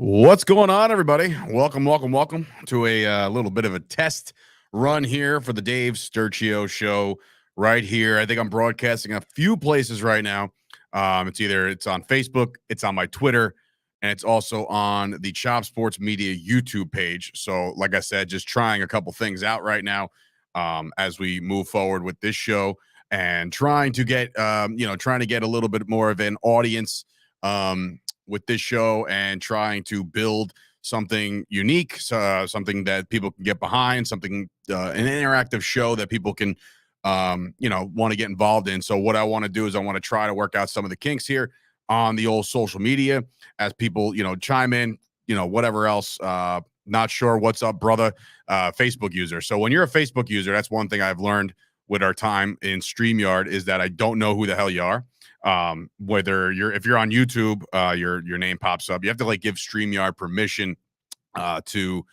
What's going on, everybody? Welcome to a little bit of a test run here for the Dave Sturchio show right here. I think I'm broadcasting a few places right now. It's on Facebook, it's on my Twitter, and it's also on the Chop Sports Media YouTube page. So, like I said, just trying a couple things out right now as we move forward with this show and trying to get a little bit more of an audience. With this show and trying to build something unique, something that people can get behind, an interactive show that people can, want to get involved in. So what I want to do is I want to try to work out some of the kinks here on the old social media as people, chime in, whatever else. Not sure what's up, brother. Facebook user. So when you're a Facebook user, that's one thing I've learned with our time in StreamYard is that I don't know who the hell you are. If you're on YouTube, your name pops up. You have to give StreamYard permission to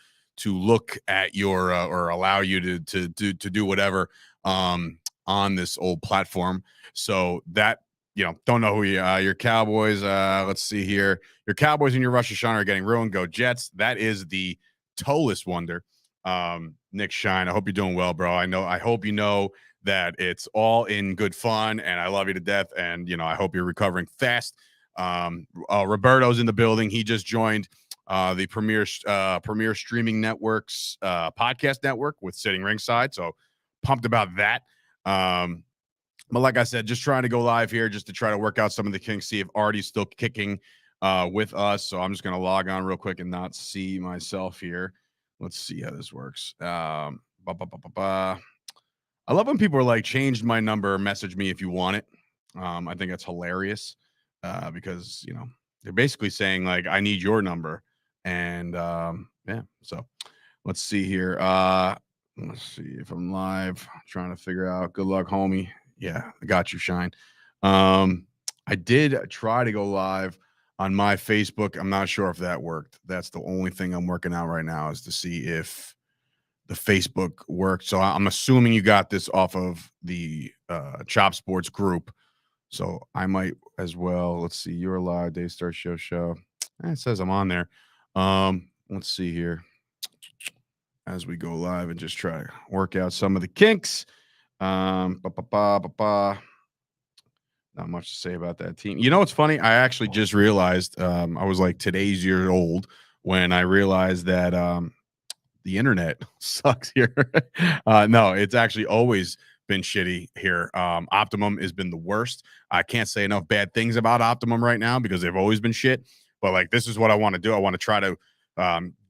look at your or allow you to do whatever on this old platform. So that don't know who your Cowboys. Let's see here. Your Cowboys and your Rosh Hashanah are getting ruined. Go Jets. That is the toeless wonder. Nick Shine. I hope you're doing well, bro. I hope you know that it's all in good fun, and I love you to death. And I hope you're recovering fast. Roberto's in the building. He just joined the Premier Streaming Networks podcast network with Sitting Ringside. So pumped about that. But like I said, just trying to go live here just to try to work out some of the kinks. See if Artie's still kicking with us. So I'm just gonna log on real quick and not see myself here. Let's see how this works. I love when people are changed my number, message me if you want it. I think that's hilarious because, they're basically saying I need your number. And yeah, so let's see here. Let's see if I'm live. Trying to figure out. Good luck, homie. Yeah, I got you, Shine. I did try to go live on my Facebook. I'm not sure if that worked. That's the only thing I'm working out right now is to see if the Facebook worked. So I'm assuming you got this off of the Chop Sports group. So I might as well. Let's see. You're live, Dave Sturchio. It says I'm on there. Let's see here as we go live and just try to work out some of the kinks. Not much to say about that team. You know what's funny? I actually just realized I was today's year old when I realized that the internet sucks here. No, it's actually always been shitty here. Optimum has been the worst. I can't say enough bad things about Optimum right now because they've always been shit. But this is what I want to do. I want to try to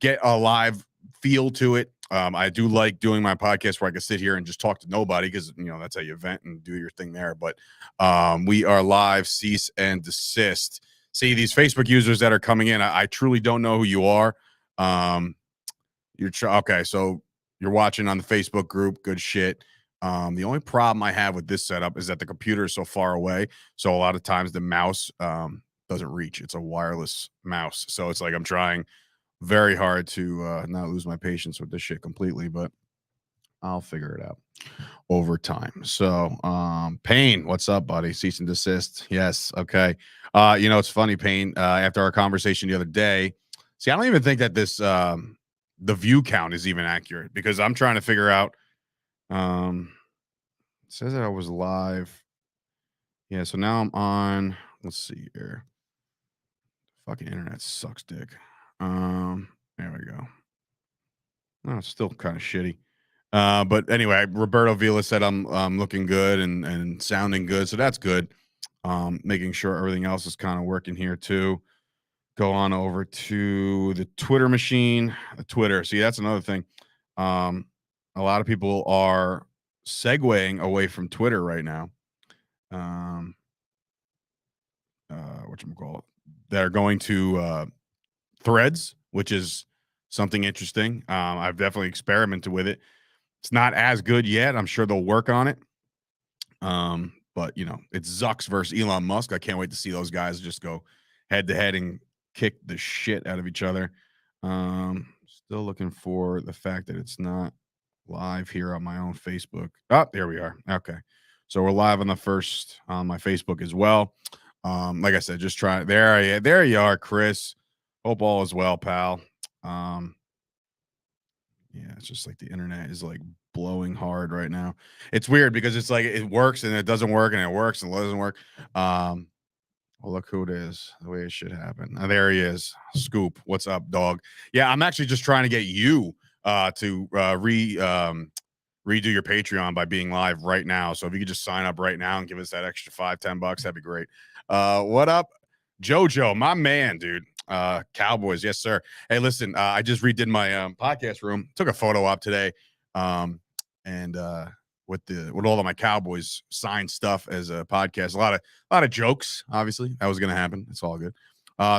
get a live feel to it. I do like doing my podcast where I can sit here and just talk to nobody because that's how you vent and do your thing there. But we are live, cease and desist. See these Facebook users that are coming in. I truly don't know who you are. Okay, so you're watching on the Facebook group. Good shit. The only problem I have with this setup is that the computer is so far away. So a lot of times the mouse doesn't reach. It's a wireless mouse. So it's I'm trying very hard to not lose my patience with this shit completely, but I'll figure it out over time. So Payne, what's up, buddy? Cease and desist. Yes. Okay. It's funny, Payne, after our conversation the other day. See, I don't even think that this the view count is even accurate because I'm trying to figure out. It says that I was live. Yeah, so now I'm on. Let's see here. Fucking internet sucks dick. There we go. No, it's still kind of shitty. But anyway, Roberto Vila said I'm looking good and sounding good, so that's good. Making sure everything else is kind of working here too. Go on over to the Twitter machine. Twitter. See, that's another thing. A lot of people are segueing away from Twitter right now. Whatchamacallit? They're going to Threads, which is something interesting. I've definitely experimented with it. It's not as good yet. I'm sure they'll work on it. But it's Zucks versus Elon Musk. I can't wait to see those guys just go head to head and kick the shit out of each other. Still looking for the fact that it's not live here on my own Facebook. Oh, there we are. Okay. So we're live on my Facebook as well. Like I said, just try there you are, Chris. Hope all is well, pal. Um, yeah, it's just like the internet is like blowing hard right now. It's weird because it's like it works and it doesn't work and it works and it doesn't work. Um, well, look who it is. The way it should happen. Oh, there he is. Scoop. What's up, dog? Yeah, I'm actually just trying to get you to redo your Patreon by being live right now. So if you could just sign up right now and give us that extra 5, 10 bucks, that'd be great. What up, Jojo, my man, dude? Cowboys, yes, sir. Hey, listen, I just redid my podcast room, took a photo op today. And with all of my Cowboys signed stuff as a podcast, a lot of jokes, obviously. That was gonna happen. It's all good.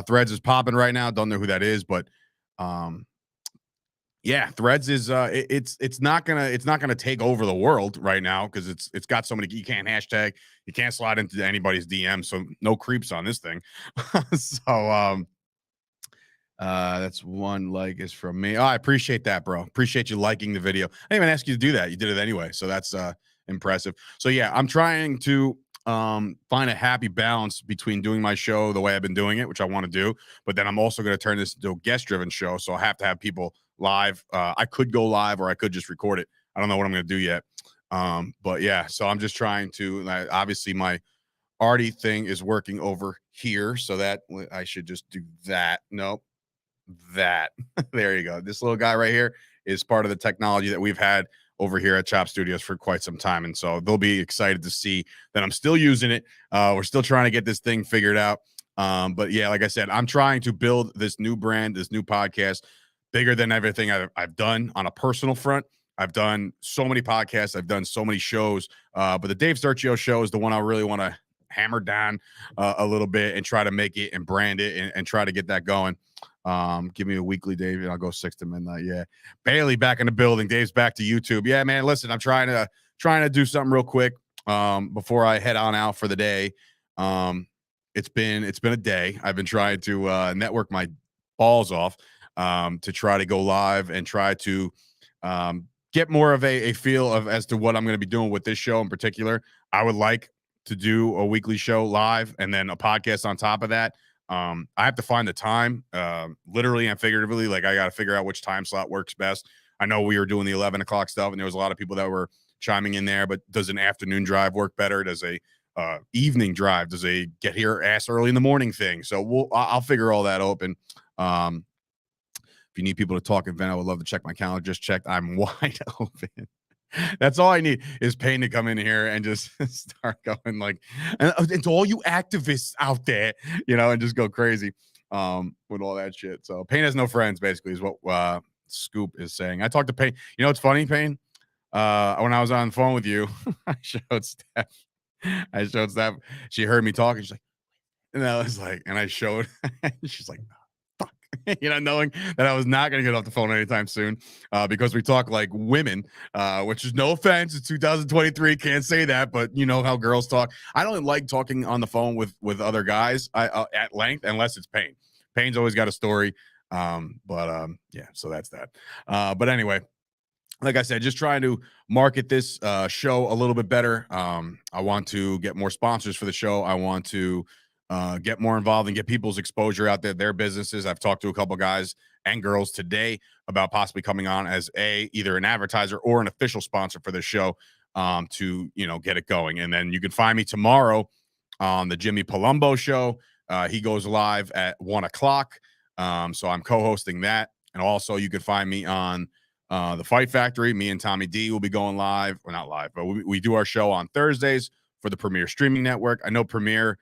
Threads is popping right now. Don't know who that is, but um yeah, Threads is it's not gonna take over the world right now because it's got so many. You can't hashtag, you can't slide into anybody's DM, so no creeps on this thing. So that's one like is from me. Oh, I appreciate that, bro. Appreciate you liking the video. I didn't even ask you to do that. You did it anyway, so that's impressive. So yeah, I'm trying to find a happy balance between doing my show the way I've been doing it, which I want to do, but then I'm also going to turn this into a guest-driven show, so I have to have people live. I could go live or I could just record it. I don't know what I'm going to do yet. But yeah, so I'm just trying to. Obviously, my Artie thing is working over here, so that I should just do that. Nope, that. There you go. This little guy right here is part of the technology that we've had over here at Chop Studios for quite some time. And so they'll be excited to see that I'm still using it. We're still trying to get this thing figured out. But yeah, like I said, I'm trying to build this new brand, this new podcast, bigger than everything I've done on a personal front. I've done so many podcasts, I've done so many shows, but the Dave Sturchio show is the one I really want to hammer down a little bit and try to make it and brand it and try to get that going. Give me a weekly, Dave, and I'll go 6 to midnight. Yeah. Bailey back in the building. Dave's back to YouTube. Yeah, man. Listen, I'm trying to do something real quick before I head on out for the day. Um, it's been a day. I've been trying to network my balls off to try to go live and try to get more of a feel of as to what I'm going to be doing with this show in particular. I would like to do a weekly show live and then a podcast on top of that. I have to find the time, literally and figuratively. Like I got to figure out which time slot works best. I know we were doing the 11 o'clock stuff, and there was a lot of people that were chiming in there. But does an afternoon drive work better? Does a evening drive? Does a get here ass early in the morning thing? So I'll figure all that open. Um, if you need people to talk event, I would love to check my calendar. Just checked. I'm wide open. That's all I need is Payne to come in here and just start going like, and to all you activists out there, and just go crazy with all that shit. So Payne has no friends, basically, is what Scoop is saying. I talked to Payne. You know what's funny, Payne? When I was on the phone with you, I showed Steph. She heard me talking. She's like, and I was like, and I showed. She's like, fuck, knowing that I was not going to get off the phone anytime soon because we talk like women, which is no offense. It's 2023. Can't say that, but you know how girls talk. I don't like talking on the phone with other guys at length unless it's Payne. Payne's always got a story. Yeah, so that's that. But anyway, like I said, just trying to market this show a little bit better. I want to get more sponsors for the show. I want to get more involved and get people's exposure out there, their businesses. I've talked to a couple guys and girls today about possibly coming on as either an advertiser or an official sponsor for the show to get it going. And then you can find me tomorrow on the Jimmy Palumbo show. He goes live at 1 o'clock. So I'm co-hosting that. And also you can find me on the Fight Factory. Me and Tommy D will be going live. Well, not live, but we do our show on Thursdays for the Premier Streaming Network. I know Premier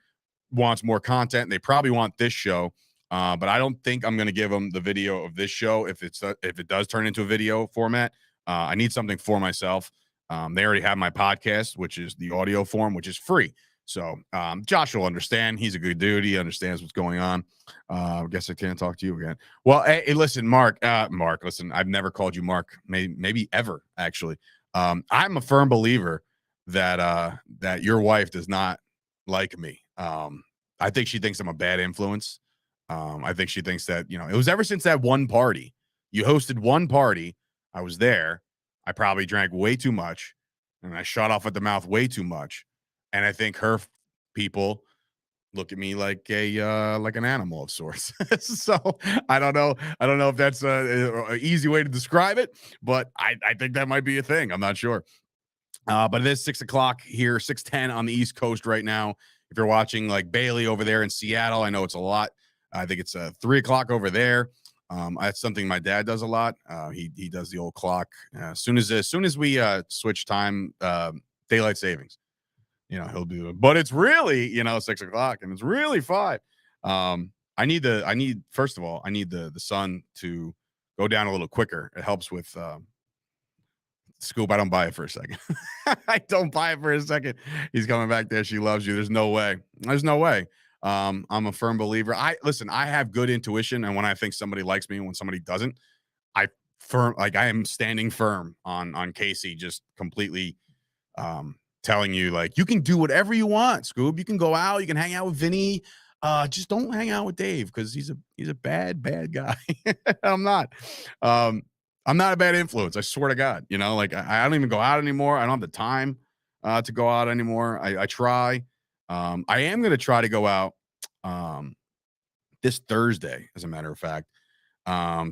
wants more content. They probably want this show, but I don't think I'm going to give them the video of this show if it does turn into a video format. I need something for myself. They already have my podcast, which is the audio form, which is free. So Josh will understand. He's a good dude. He understands what's going on. I guess I can't talk to you again. Well, hey, listen, Mark. Mark, listen. I've never called you Mark. Maybe ever actually. I'm a firm believer that your wife does not like me. I think she thinks I'm a bad influence. I think she thinks that it was ever since that one party you hosted. One party, I was there. I probably drank way too much, and I shot off at the mouth way too much. And I think her people look at me like an animal of sorts. So I don't know if that's a easy way to describe it, but I think that might be a thing. I'm not sure. But it is 6 o'clock here, 6:10 on the East Coast right now. If you're watching like Bailey over there in Seattle, I know it's a lot. I think it's 3 o'clock over there. That's something my dad does a lot. He does the old clock as soon as we switch time, daylight savings. He'll do it. But it's really 6 o'clock, and it's really five. I need first of all, I need the sun to go down a little quicker. It helps with Scoop. I don't buy it for a second. I don't buy it for a second. He's coming back there. She loves you. There's no way. There's no way. I'm a firm believer. I have good intuition, and when I think somebody likes me and when somebody doesn't, I am standing firm on Casey, just completely telling you like you can do whatever you want, Scoob. You can go out, you can hang out with Vinny. Just don't hang out with Dave because he's a bad guy. I'm not. Um, I'm not a bad influence. I swear to God. Like I don't even go out anymore. I don't have the time to go out anymore. I try. I am gonna try to go out um this Thursday, as a matter of fact,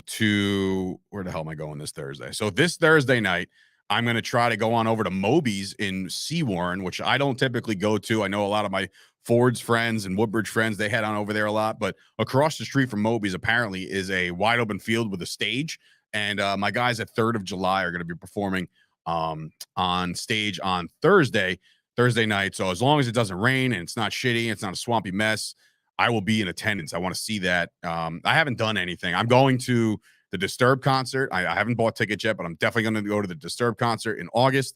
to where the hell am I going this Thursday? So this Thursday night, I'm going to try to go on over to Moby's in Seawarren, which I don't typically go to. I know a lot of my Ford's friends and Woodbridge friends, they head on over there a lot, but across the street from Moby's apparently is a wide open field with a stage. And my guys at 3rd of July are going to be performing on stage on Thursday night. So as long as it doesn't rain and it's not shitty, it's not a swampy mess, I will be in attendance. I want to see that. I haven't done anything. I'm going to the Disturbed concert. I haven't bought tickets yet, but I'm definitely going to go to the Disturbed concert in August.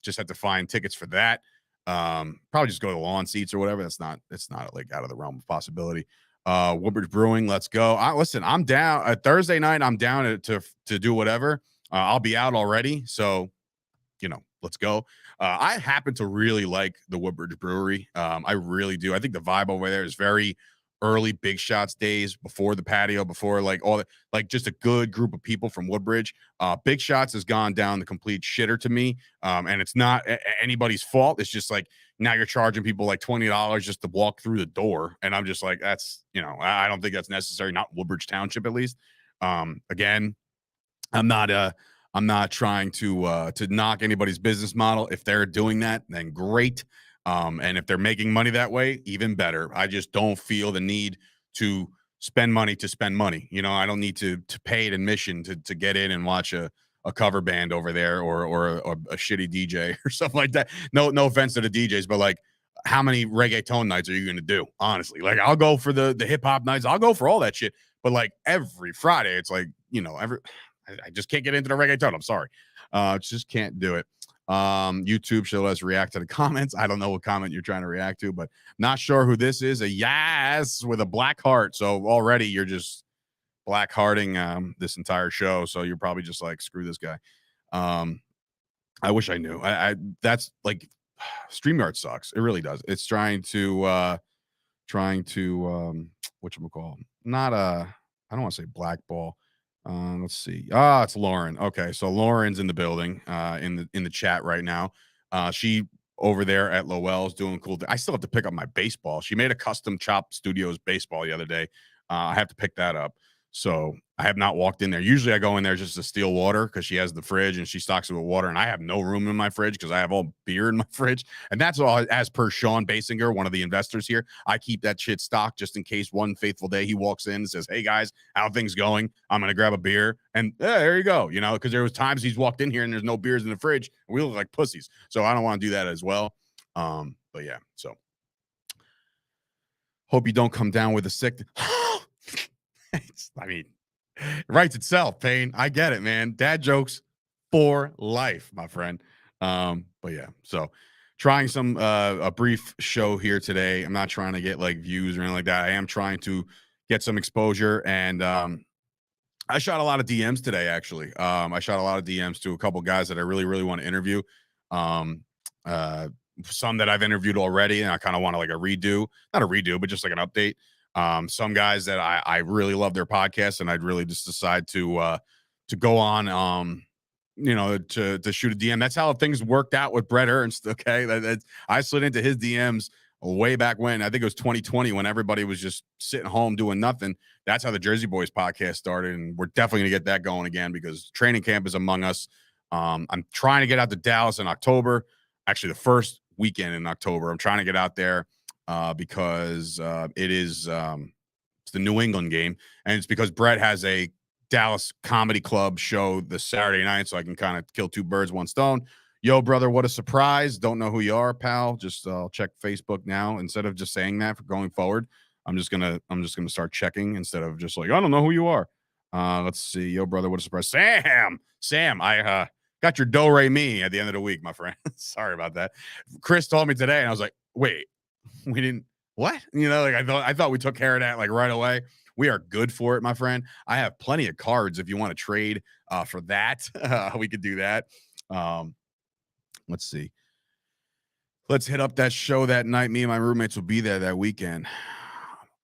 Just have to find tickets for that. Probably just go to the lawn seats or whatever. It's not like out of the realm of possibility. Woodbridge Brewing, let's go. Listen, I'm down. Thursday night, I'm down to do whatever. I'll be out already, so let's go. I happen to really like the Woodbridge Brewery. I really do. I think the vibe over there is very early Big Shots days, before the patio, before like all the, like just a good group of people from Woodbridge. Big Shots has gone down the complete shitter to me. And it's not anybody's fault. It's just like now you're charging people like $20 just to walk through the door. And I'm just like, that's, I don't think that's necessary. Not Woodbridge Township, at least. Again, I'm not trying to knock anybody's business model. If they're doing that, then great. And if they're making money that way, even better. I just don't feel the need to spend money to spend money. I don't need to pay an admission to get in and watch a cover band over there or a shitty DJ or something like that. No offense to the DJs, but like, how many reggaeton nights are you going to do? Honestly, like I'll go for the hip hop nights. I'll go for all that shit. But like every Friday, it's like, I just can't get into the reggaeton. I'm sorry. Just can't do it. YouTube should let us react to the comments. I don't know what comment you're trying to react to, but not sure who this is. A yes with a black heart. So already you're just black hearting this entire show. So you're probably just like, screw this guy. I wish I knew. I that's like StreamYard sucks. It really does. It's trying to whatchamacall. Not I don't want to say blackball. Let's see. It's Lauren. Okay, so Lauren's in the building, in the chat right now. She over there at Lowell's doing cool. I still have to pick up my baseball. She made a custom Chop Studios baseball the other day. I have to pick that up. So I have not walked in there. Usually I go in there just to steal water because she has the fridge and she stocks it with water, and I have no room in my fridge because I have all beer in my fridge. And that's all as per Sean Basinger, one of the investors here. I keep that shit stocked just in case one faithful day he walks in and says, "Hey guys, how things going? I'm gonna grab a beer." And there you go. Because there was times he's walked in here and there's no beers in the fridge. And we look like pussies. So I don't want to do that as well. But yeah, so hope you don't come down with a sick. I mean, it writes itself, Payne. I get it, man. Dad jokes for life, my friend. But yeah, so trying some a brief show here today. I'm not trying to get like views or anything like that. I am trying to get some exposure, and I shot a lot of DMs today, actually. I shot a lot of DMs to a couple guys that I really, really want to interview. Some that I've interviewed already, and I kind of want to like a redo, not a redo, but just like an update. Some guys that I really love their podcast, and I'd really just decide to go on, to shoot a DM. That's how things worked out with Brett Ernst. Okay, I slid into his DMs way back when. I think it was 2020 when everybody was just sitting home doing nothing. That's how the Jersey Boys podcast started, and we're definitely going to get that going again because training camp is among us. I'm trying to get out to Dallas in October, actually the first weekend in October. I'm trying to get out there because it is it's the New England game, and it's because Brett has a Dallas Comedy Club show this Saturday night, so I can kind of kill two birds, one stone. Yo, brother, what a surprise. Don't know who you are, pal. Just check Facebook now. Instead of just saying that for going forward, I'm just gonna start checking instead of just like, I don't know who you are. Let's see. Yo, brother, what a surprise. Sam, I got your do re mi at the end of the week, my friend. Sorry about that. Chris told me today, and I was like, wait, we didn't what? Like I thought we took care of that like right away. We are good for it, my friend. I have plenty of cards if you want to trade for that. We could do that. Um, let's see. Let's hit up that show that night. Me and my roommates will be there that weekend.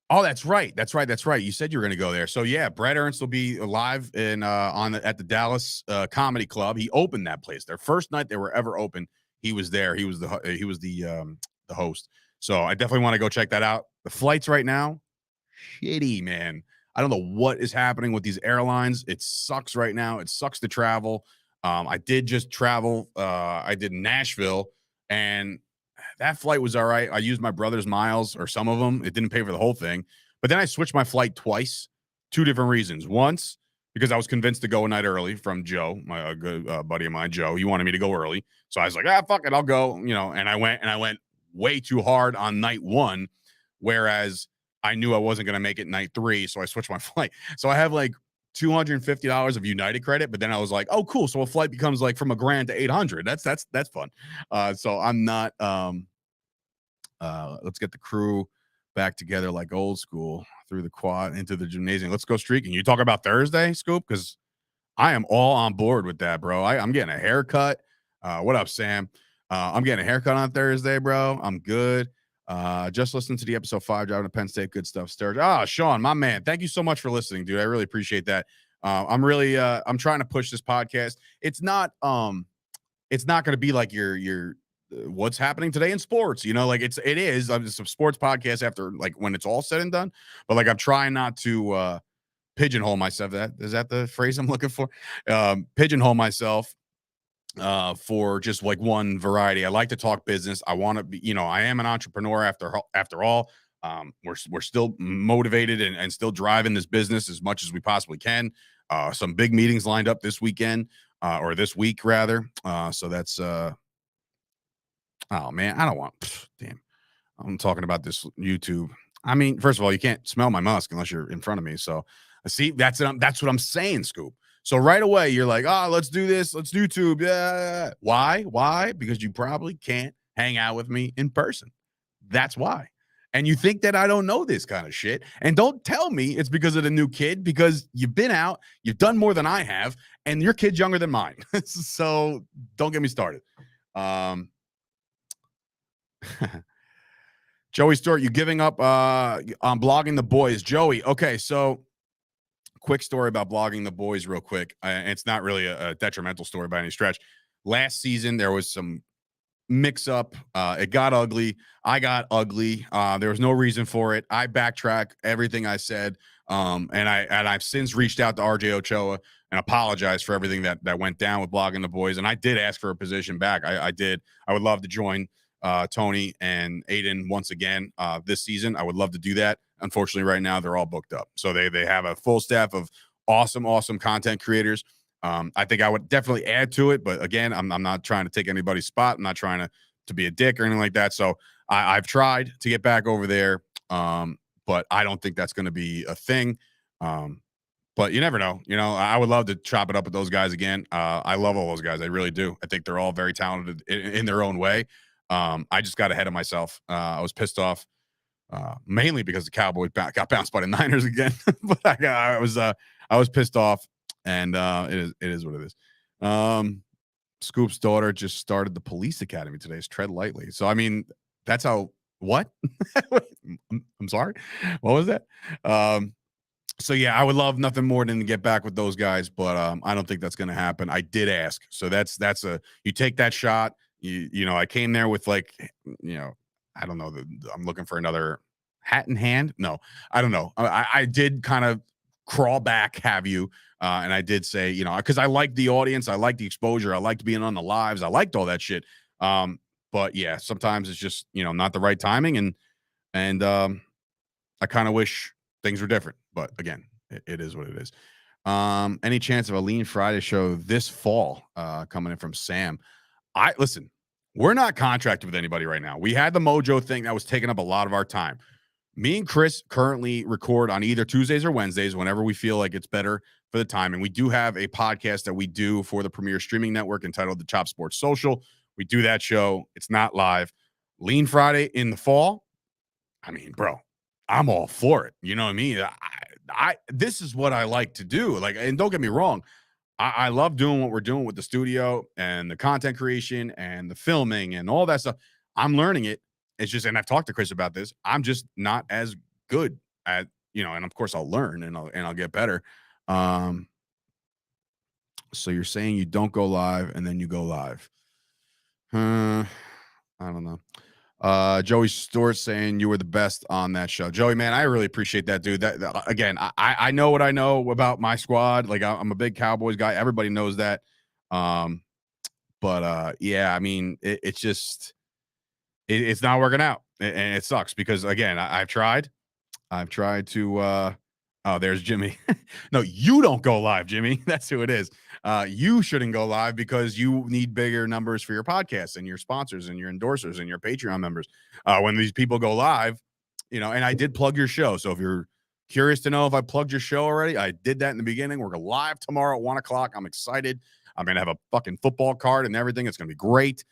Oh, that's right. That's right. That's right. You said you were going to go there. So yeah, Brett Ernst will be live in at the Dallas Comedy Club. He opened that place. Their first night they were ever open. He was there. He was the host. So I definitely want to go check that out. The flights right now, shitty, man. I don't know what is happening with these airlines. It sucks right now. It sucks to travel. I did just travel. I did Nashville, and that flight was all right. I used my brother's miles or some of them. It didn't pay for the whole thing. But then I switched my flight twice, two different reasons. Once, because I was convinced to go a night early from Joe, my good buddy of mine, Joe. He wanted me to go early. So I was like, fuck it, I'll go. And I went way too hard on night one, whereas I knew I wasn't going to make it night three. So I switched my flight. So I have like $250 of United credit, but then I was like, oh, cool. So a flight becomes like from $1,000 to 800. That's fun. So I'm not, let's get the crew back together like old school through the quad into the gymnasium. Let's go streaking. You talk about Thursday, Scoop? Because I am all on board with that, bro. I'm getting a haircut. What up, Sam? I'm getting a haircut on Thursday, bro. I'm good. Just listened to the episode 5, driving to Penn State. Good stuff, Sturge. Sean, my man. Thank you so much for listening, dude. I really appreciate that. I'm trying to push this podcast. It's not going to be like your what's happening today in sports, like it is. It's a sports podcast after like when it's all said and done. But like I'm trying not to pigeonhole myself. That is that the phrase I'm looking for? Pigeonhole myself for just like one variety. I like to talk business. I want to be, I am an entrepreneur after all. We're still motivated and still driving this business as much as we possibly can. Some big meetings lined up this weekend or this week rather. So that's oh man, I don't want damn. I'm talking about this YouTube. I mean, first of all, you can't smell my musk unless you're in front of me. So see, that's what I'm saying, Scoop. So right away, you're like, let's do this. Let's do YouTube. Yeah. Why? Why? Because you probably can't hang out with me in person. That's why. And you think that I don't know this kind of shit. And don't tell me it's because of the new kid, because you've been out, you've done more than I have, and your kid's younger than mine. So don't get me started. Joey Stewart, you giving up on blogging the boys? Joey, okay, so quick story about blogging the boys real quick. It's not really a detrimental story by any stretch. Last season, there was some mix up. It got ugly. I got ugly. There was no reason for it. I backtrack everything I said. And I've since reached out to RJ Ochoa and apologized for everything that went down with blogging the boys. And I did ask for a position back. I did. I would love to join Tony and Aiden once again this season. I would love to do that. Unfortunately, right now they're all booked up. So they have a full staff of awesome content creators. I think I would definitely add to it, but again, I'm not trying to take anybody's spot. I'm not trying to be a dick or anything like that. So I've tried to get back over there, but I don't think that's going to be a thing. But you never know. I would love to chop it up with those guys again. I love all those guys. I really do. I think they're all very talented in their own way. I just got ahead of myself. I was pissed off, mainly because the Cowboys got bounced by the Niners again. But I was pissed off, and it is what it is. Scoop's daughter just started the police academy today. Tread lightly. So I mean, that's how. What? I'm sorry. What was that? So yeah, I would love nothing more than to get back with those guys, but I don't think that's going to happen. I did ask, so that's you take that shot. I came there with like, I don't know. I'm looking for another hat in hand. No, I don't know. I did kind of crawl back, have you? And I did say, because I like the audience, I like the exposure, I liked being on the lives, I liked all that shit. But yeah, sometimes it's just not the right timing, and I kind of wish things were different. But again, it is what it is. Any chance of a Lean Friday show this fall? Coming in from Sam. I listen. We're not contracted with anybody right now. We had the Mojo thing that was taking up a lot of our time. Me and Chris currently record on either Tuesdays or Wednesdays whenever we feel like it's better for the time. And we do have a podcast that we do for the Premier Streaming Network entitled The Chop Sports Social. We do that show. It's not live. Lean Friday in the fall. I mean, bro, I'm all for it. You know what I mean? This is what I like to do. Like, and don't get me wrong, I love doing what we're doing with the studio and the content creation and the filming and all that stuff. I'm learning it. It's just, and I've talked to Chris about this. I'm just not as good at, and of course I'll learn and I'll get better. So you're saying you don't go live and then you go live. I don't know. Joey Stewart saying you were the best on that show. Joey, man, I really appreciate that, dude. Again, I know what I know about my squad. Like I'm a big Cowboys guy. Everybody knows that. But yeah, I mean, it's just it's not working out, and it sucks because again, I've tried. I've tried to oh, there's Jimmy. No, you don't go live, Jimmy. That's who it is. You shouldn't go live because you need bigger numbers for your podcasts and your sponsors and your endorsers and your Patreon members. When these people go live, and I did plug your show. So if you're curious to know if I plugged your show already, I did that in the beginning. We're live tomorrow at 1:00. I'm excited. I'm going to have a fucking football card and everything. It's going to be great.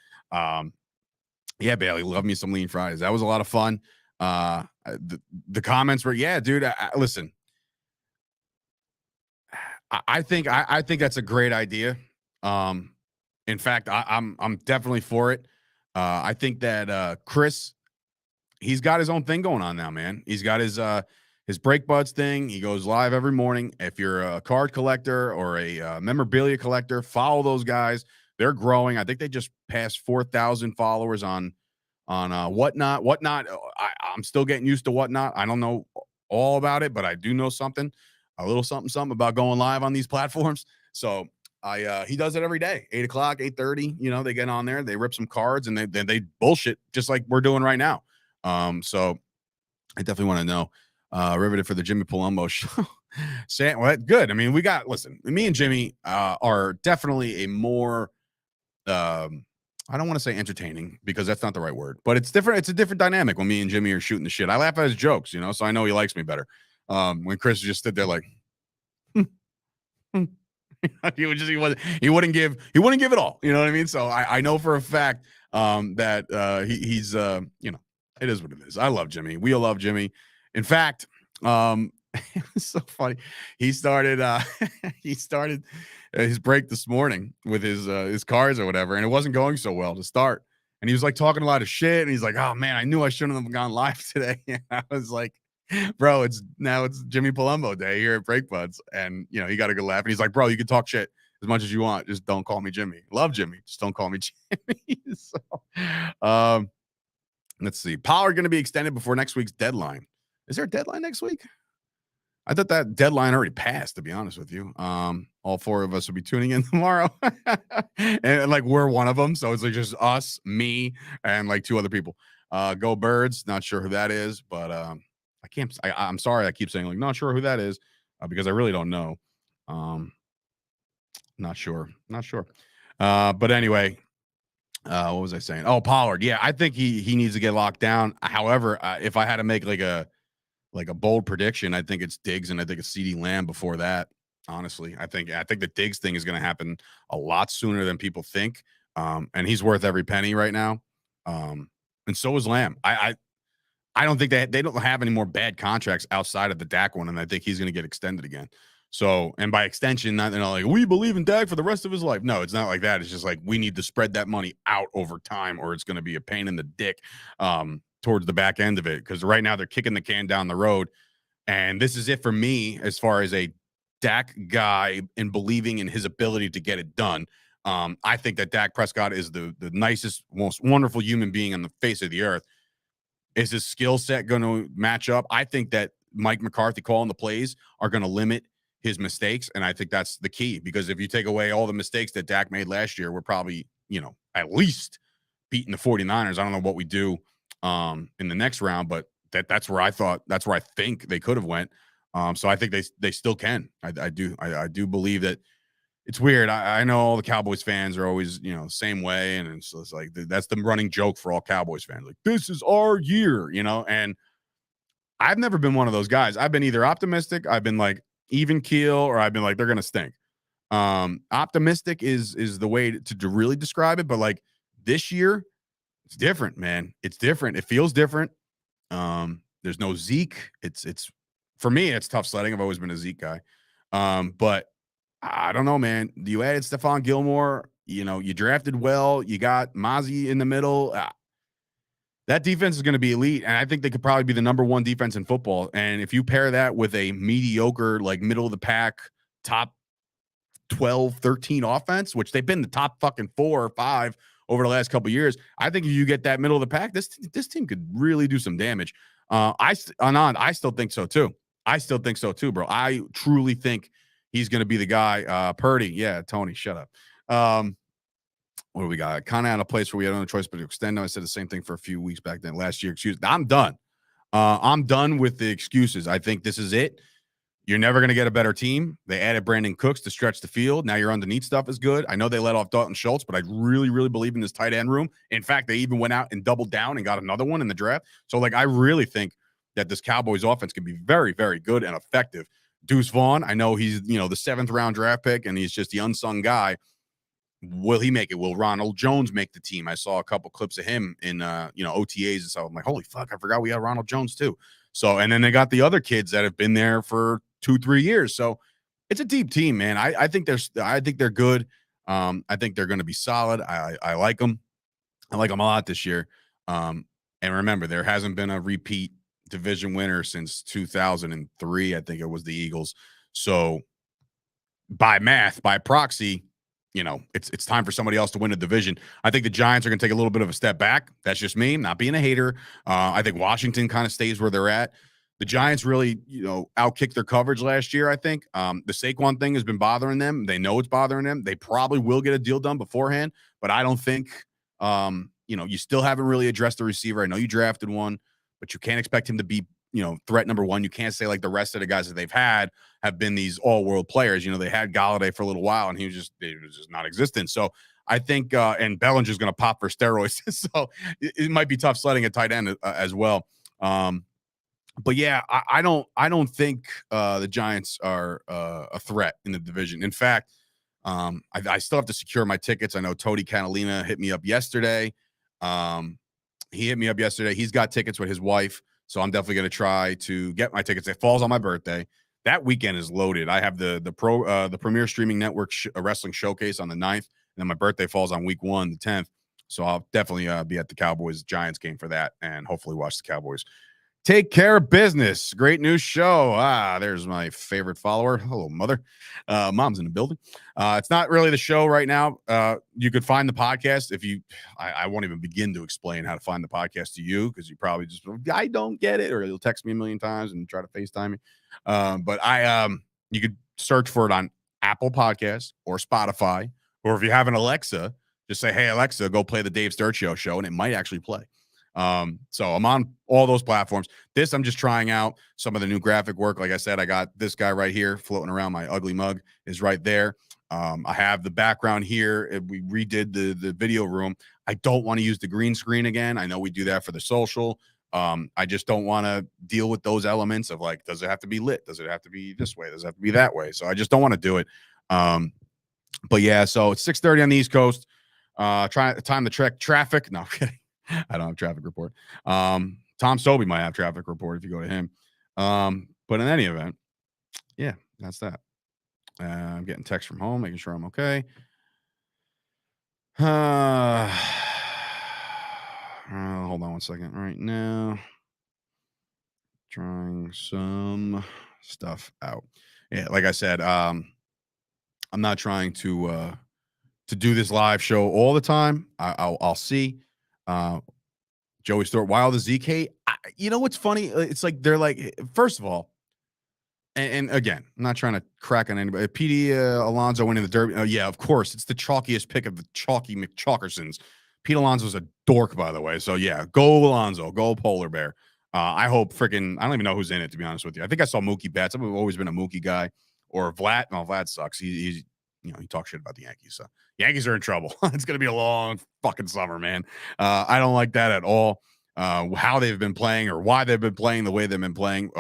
Yeah, Bailey, love me some Lean Fridays. That was a lot of fun. The comments were, yeah, dude, listen, I think that's a great idea. In fact, I'm definitely for it. I think that Chris, he's got his own thing going on now, man. He's got his Break Buds thing. He goes live every morning. If you're a card collector or a memorabilia collector, follow those guys. They're growing. I think they just passed 4,000 followers on Whatnot. Whatnot. I'm still getting used to Whatnot. I don't know all about it, but I do know something, a little something about going live on these platforms. So he does it every day, 8:00, 8:30. They get on there, they rip some cards, and they bullshit just like we're doing right now. So I definitely want to know. Riveted for the Jimmy Palumbo show. Saying, well, good. I mean, listen, me and Jimmy are definitely a more I don't want to say entertaining because that's not the right word, but it's different. It's a different dynamic when me and Jimmy are shooting the shit. I laugh at his jokes, so I know he likes me better. When Chris just stood there like, he wouldn't give it all. You know what I mean? So I know for a fact that he's it is what it is. I love Jimmy. We all love Jimmy. In fact, it's so funny. He started his break this morning with his cars or whatever, and it wasn't going so well to start. And he was like talking a lot of shit, and he's like, "Oh man, I knew I shouldn't have gone live today." And I was like, "Bro, it's Jimmy Palumbo day here at Break Buds, and he got a good laugh." And he's like, "Bro, you can talk shit as much as you want, just don't call me Jimmy. Love Jimmy, just don't call me Jimmy." So, let's see. Pollard going to be extended before next week's deadline. Is there a deadline next week? I thought that deadline already passed, to be honest with you. All four of us will be tuning in tomorrow. and like we're one of them. So it's like just us, me, and like two other people. Go Birds. Not sure who that is, but I'm sorry. I keep saying like, not sure who that is because I really don't know. Not sure. But anyway, what was I saying? Oh, Pollard. Yeah, I think he needs to get locked down. However, if I had to make like a bold prediction, I think it's Diggs and I think it's CeeDee Lamb before that. Honestly, I think the Diggs thing is going to happen a lot sooner than people think. And he's worth every penny right now. And so is Lamb. I don't think they don't have any more bad contracts outside of the Dak one, and I think he's going to get extended again. So, and by extension, not like we believe in Dak for the rest of his life. No, it's not like that. It's just like we need to spread that money out over time, or it's going to be a pain in the dick towards the back end of it. Because right now they're kicking the can down the road, and this is it for me as far as a Dak guy and believing in his ability to get it done. I think that Dak Prescott is the nicest, most wonderful human being on the face of the earth. Is his skill set going to match up? I think that Mike McCarthy calling the plays are going to limit his mistakes. And I think that's the key, because if you take away all the mistakes that Dak made last year, we're probably, at least beating the 49ers. I don't know what we do in the next round, but that's where I think they could have went. So I think they still can. I do believe that. It's weird. I know all the Cowboys fans are always, same way. And it's like, that's the running joke for all Cowboys fans. Like, this is our year, and I've never been one of those guys. I've been either optimistic, I've been like even keel, or I've been like, they're going to stink. Optimistic is the way to really describe it. But like this year, it's different, man. It's different. It feels different. There's no Zeke. It's for me, it's tough sledding. I've always been a Zeke guy. But I don't know, man. You added Stephon Gilmore. You drafted well. You got Mozzie in the middle. That defense is going to be elite, and I think they could probably be the number one defense in football. And if you pair that with a mediocre, like middle of the pack, top 12, 13 offense, which they've been the top fucking 4 or 5 over the last couple of years, I think if you get that middle of the pack, this team could really do some damage. I still think so too. I still think so too, bro. I truly think he's going to be the guy. Purdy, yeah, Tony, shut up. What do we got? Kind of at a place where we had no choice but to extend. I said the same thing for a few weeks back then. Last year, I'm done. I'm done with the excuses. I think this is it. You're never going to get a better team. They added Brandon Cooks to stretch the field. Now your underneath stuff is good. I know they let off Dalton Schultz, but I really, really believe in this tight end room. In fact, they even went out and doubled down and got another one in the draft. So, like, I really think that this Cowboys offense can be very, very good and effective. Deuce Vaughn, I know he's, the 7th round draft pick, and he's just the unsung guy. Will he make it? Will Ronald Jones make the team? I saw a couple clips of him in, OTAs and stuff. I'm like, holy fuck, I forgot we had Ronald Jones too. So, and then they got the other kids that have been there for 2-3 years. So it's a deep team, man. I think they're good. I think they're going to be solid. I like them. I like them a lot this year. And remember, there hasn't been a repeat division winner since 2003. I think it was the Eagles. So by math, by proxy, it's time for somebody else to win a division. I think the Giants are going to take a little bit of a step back. That's just me, not being a hater. I think Washington kind of stays where they're at. The Giants really, outkicked their coverage last year, I think. The Saquon thing has been bothering them. They know it's bothering them. They probably will get a deal done beforehand, but I don't think, you still haven't really addressed the receiver. I know you drafted one, but you can't expect him to be, threat number one. You can't say like the rest of the guys that they've had have been these all-world players. They had Galladay for a little while, and he was just not existent. So I think, and Bellinger's going to pop for steroids. So it might be tough sledding a tight end as well. But yeah, I don't think the Giants are a threat in the division. In fact, I still have to secure my tickets. I know Tony Catalina hit me up yesterday. He hit me up yesterday. He's got tickets with his wife. So I'm definitely going to try to get my tickets. It falls on my birthday. That weekend is loaded. I have the Premier Streaming Network Wrestling Showcase on the 9th, and then my birthday falls on week 1, the 10th. So I'll definitely be at the Cowboys-Giants game for that, and hopefully watch the Cowboys take care of business. Great new show. There's my favorite follower. Hello, mother. Mom's in the building. It's not really the show right now. You could find the podcast if you. I won't even begin to explain how to find the podcast to you, because you probably just, I don't get it, or you'll text me a million times and try to FaceTime me. But you could search for it on Apple Podcasts or Spotify, or if you have an Alexa, just say, "Hey Alexa, go play the Dave Sturchio show," and it might actually play. So I'm on all those platforms. I'm just trying out some of the new graphic work. Like I said, I got this guy right here floating around. My ugly mug is right there. I have the background here. We redid the video room. I don't want to use the green screen again. I know we do that for the social. I just don't want to deal with those elements of like, does it have to be lit? Does it have to be this way? Does it have to be that way? So I just don't want to do it. But yeah, so it's 6:30 on the East Coast. Time to check traffic. No, I'm kidding. I don't have traffic report. Tom Sobey might have traffic report if you go to him. But in any event, yeah, that's that. I'm getting text from home, making sure I'm okay. Hold on one second. Right now, trying some stuff out. Yeah, like I said, I'm not trying to do this live show all the time. I'll see. Joey Stewart, Wild the ZK. You know what's funny? It's like they're like, first of all, and again, I'm not trying to crack on anybody. PD Alonso winning the Derby. Yeah, of course. It's the chalkiest pick of the chalky McChalkersons. Pete Alonso's a dork, by the way. So, yeah, go Alonso. Go Polar Bear. I hope freaking, I don't even know who's in it, to be honest with you. I think I saw Mookie Betts. I've always been a Mookie guy. Or Vlad. No, Vlad sucks. He's, he talks shit about the Yankees. So, Yankees are in trouble. It's going to be a long fucking summer, man. I don't like that at all. How they've been playing or why they've been playing the way they've been playing.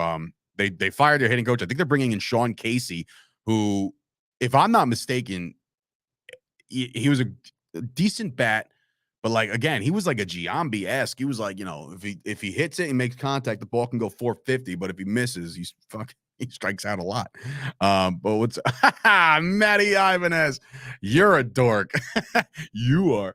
They fired their hitting coach. I think they're bringing in Sean Casey, who, if I'm not mistaken, he was a decent bat, but like again, he was like a Giambi-esque. He was like, if he hits it and makes contact, the ball can go 450, but if he misses, he strikes out a lot. But what's Matty Ibanez? You're a dork. You are.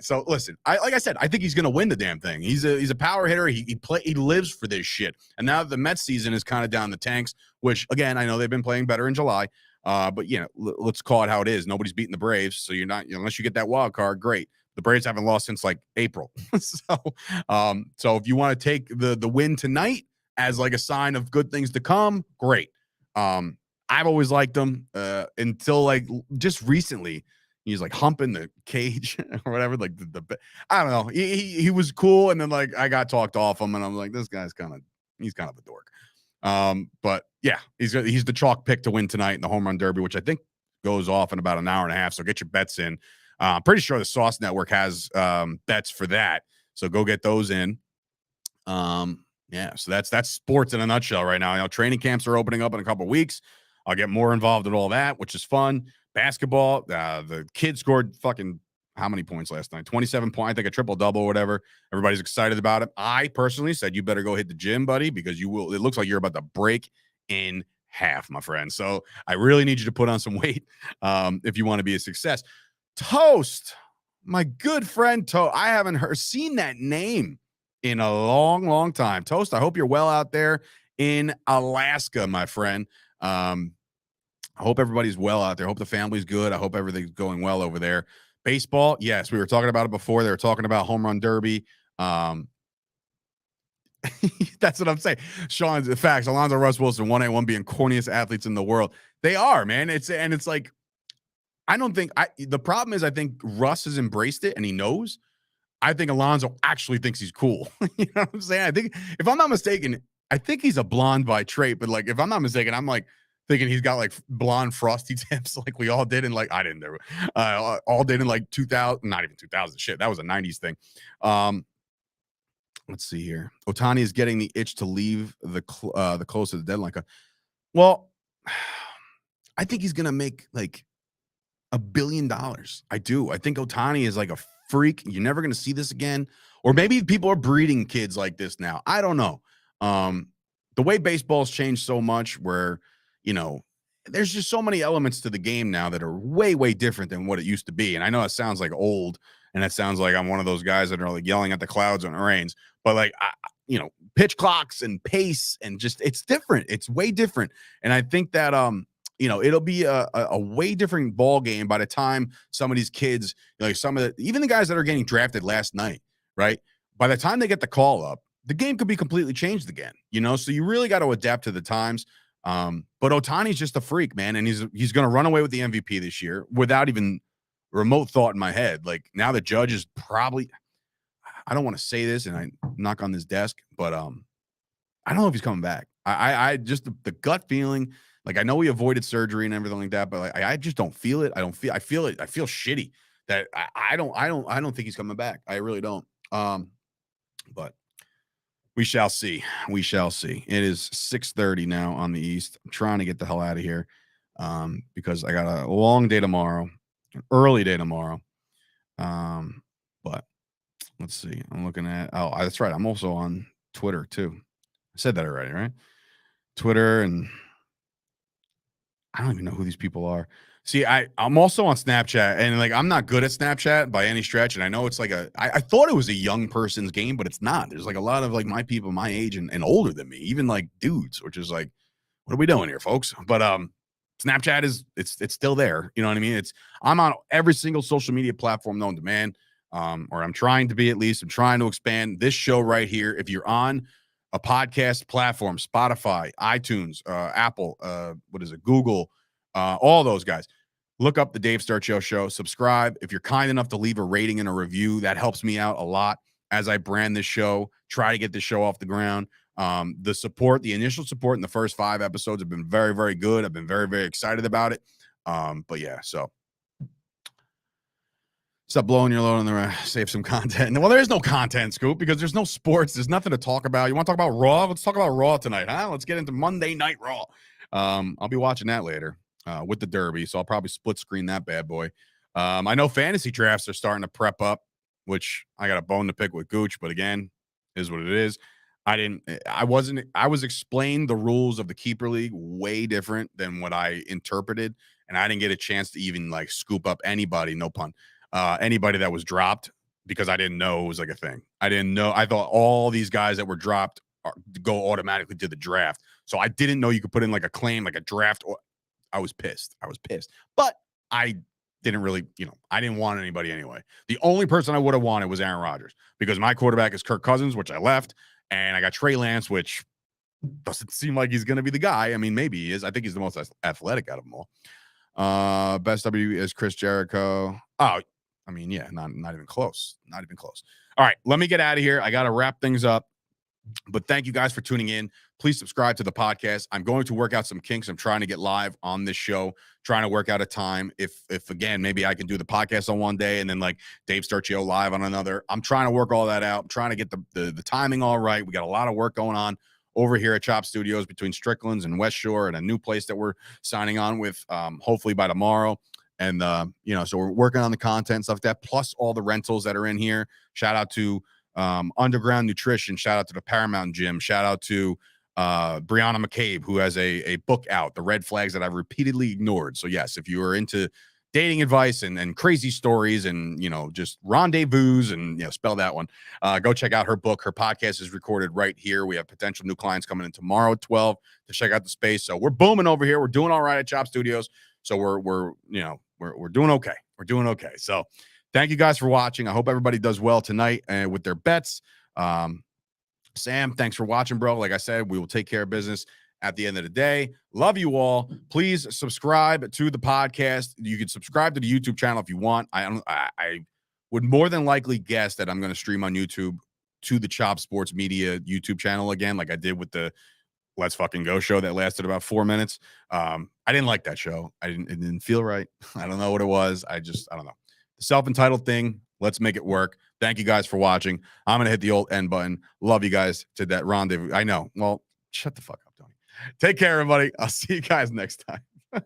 So listen, like I said, I think he's gonna win the damn thing. He's a power hitter. He lives for this shit. And now the Mets season is kind of down the tanks, which again, I know they've been playing better in July. But let's call it how it is. Nobody's beating the Braves, so you're not, unless you get that wild card, great. The Braves haven't lost since like April. So if you want to take the win tonight as like a sign of good things to come, great. I've always liked him until like just recently. He's like humping the cage or whatever. Like I don't know. He was cool, and then like I got talked off him, and I'm like, this guy's he's kind of a dork. But yeah, he's the chalk pick to win tonight in the home run derby, which I think goes off in about an hour and a half. So get your bets in. I'm pretty sure the Sauce Network has bets for that. So go get those in. Yeah, so that's sports in a nutshell right now. Training camps are opening up in a couple of weeks. I'll get more involved in all that, which is fun. Basketball, the kid scored fucking how many points last night? 27 points, I think a triple-double or whatever. Everybody's excited about it. I personally said you better go hit the gym, buddy, because you will. It looks like you're about to break in half, my friend. So I really need you to put on some weight if you want to be a success. Toast, my good friend Toast. I haven't seen that name in a long, long time. Toast, I hope you're well out there in Alaska, my friend. I hope everybody's well out there. I hope the family's good. I hope everything's going well over there. Baseball, yes, we were talking about it before. They were talking about home run derby. That's what I'm saying. Sean's the facts. Alonzo, Russ Wilson, 1A1 being corniest athletes in the world. They are, man. It's like, I don't think the problem is I think Russ has embraced it and he knows. I think Alonzo actually thinks he's cool. You know what I'm saying? I think, if I'm not mistaken, I think he's a blonde by trait, but like, if I'm not mistaken, I'm like thinking he's got like blonde frosty tips like we all did. And like, I didn't, all did in like 2000, not even 2000 shit. That was a 90s thing. Let's see here. Ohtani is getting the itch to leave the close to the deadline. Well, I think he's going to make like $1 billion. I do. I think Ohtani is like a freak. You're never going to see this again. Or maybe people are breeding kids like this now. I don't know. The way baseball's changed so much where, there's just so many elements to the game now that are way, way different than what it used to be. And I know it sounds like old and it sounds like I'm one of those guys that are like yelling at the clouds when it rains, but like, pitch clocks and pace and just, it's different. It's way different. And I think that, it'll be a way different ball game by the time some of these kids, like even the guys that are getting drafted last night, right? By the time they get the call up, the game could be completely changed again, so you really got to adapt to the times. But Ohtani's just a freak, man. And he's going to run away with the MVP this year without even remote thought in my head. Like now the judge is probably, I don't want to say this and I knock on this desk, but, I don't know if he's coming back. I just, the gut feeling, like I know he avoided surgery and everything like that, but like, I just don't feel it. I feel it. I feel shitty that I don't think he's coming back. I really don't. But we shall see. We shall see. It is 6:30 now on the East. I'm trying to get the hell out of here because I got a long day tomorrow, an early day tomorrow. But let's see. I'm looking at, that's right. I'm also on Twitter too. I said that already, right? Twitter, and I don't even know who these people are. See, I'm also on Snapchat, and like I'm not good at Snapchat by any stretch. And I know it's like I thought it was a young person's game, but it's not. There's like a lot of like my people my age and older than me, even like dudes, which is like, what are we doing here, folks? But Snapchat is it's still there. You know what I mean? I'm on every single social media platform known to man. or I'm trying to be at least. I'm trying to expand this show right here. If you're on a podcast platform, Spotify, iTunes, Apple, what is it, Google, all those guys, look up the Dave Sturchio Show, subscribe. If you're kind enough to leave a rating and a review, that helps me out a lot as I brand this show, try to get this show off the ground. The support, the initial support in the first 5 episodes have been very, very good. I've been very, very excited about it. But yeah, so stop blowing your load on the save some content. Well, there is no content, Scoop, because there's no sports. There's nothing to talk about. You want to talk about Raw? Let's talk about Raw tonight, huh? Let's get into Monday Night Raw. I'll be watching that later with the Derby, so I'll probably split screen that bad boy. I know fantasy drafts are starting to prep up, which I got a bone to pick with Gooch, but again, is what it is. I was explained the rules of the keeper league way different than what I interpreted, and I didn't get a chance to even like scoop up anybody, no pun, anybody that was dropped because I didn't know it was like a thing. I didn't know. I thought all these guys that were dropped go automatically to the draft. So I didn't know you could put in like a claim, like a draft. I was pissed. But I didn't really, I didn't want anybody anyway. The only person I would have wanted was Aaron Rodgers because my quarterback is Kirk Cousins, which I left. And I got Trey Lance, which doesn't seem like he's going to be the guy. I mean, maybe he is. I think he's the most athletic out of them all. Best W is Chris Jericho. Oh, I mean, yeah, not even close. Not even close. All right, let me get out of here. I got to wrap things up. But thank you guys for tuning in. Please subscribe to the podcast. I'm going to work out some kinks. I'm trying to get live on this show, trying to work out a time. If again, maybe I can do the podcast on one day and then like Dave Sturchio live on another. I'm trying to work all that out. I'm trying to get the timing all right. We got a lot of work going on over here at Chop Studios between Strickland's and West Shore and a new place that we're signing on with hopefully by tomorrow. And, so we're working on the content, stuff like that, plus all the rentals that are in here. Shout out to Underground Nutrition. Shout out to the Paramount Gym. Shout out to Brianna McCabe, who has a book out, The Red Flags That I've Repeatedly Ignored. So yes, if you are into dating advice and crazy stories and, just rendezvous and, spell that one, go check out her book. Her podcast is recorded right here. We have potential new clients coming in tomorrow at 12 to check out the space. So we're booming over here. We're doing all right at Chop Studios. So we're doing okay. We're doing okay. So thank you guys for watching. I hope everybody does well tonight with their bets. Sam, thanks for watching, bro. Like I said, we will take care of business at the end of the day. Love you all. Please subscribe to the podcast. You can subscribe to the YouTube channel if you want. I would more than likely guess that I'm going to stream on YouTube to the Chop Sports Media YouTube channel again, like I did with the Let's Fucking Go show that lasted about 4 minutes. I didn't like that show. It didn't feel right. I don't know what it was. I don't know. The self-entitled thing. Let's make it work. Thank you guys for watching. I'm going to hit the old end button. Love you guys to that rendezvous. I know. Well, shut the fuck up, Tony. Take care, everybody. I'll see you guys next time.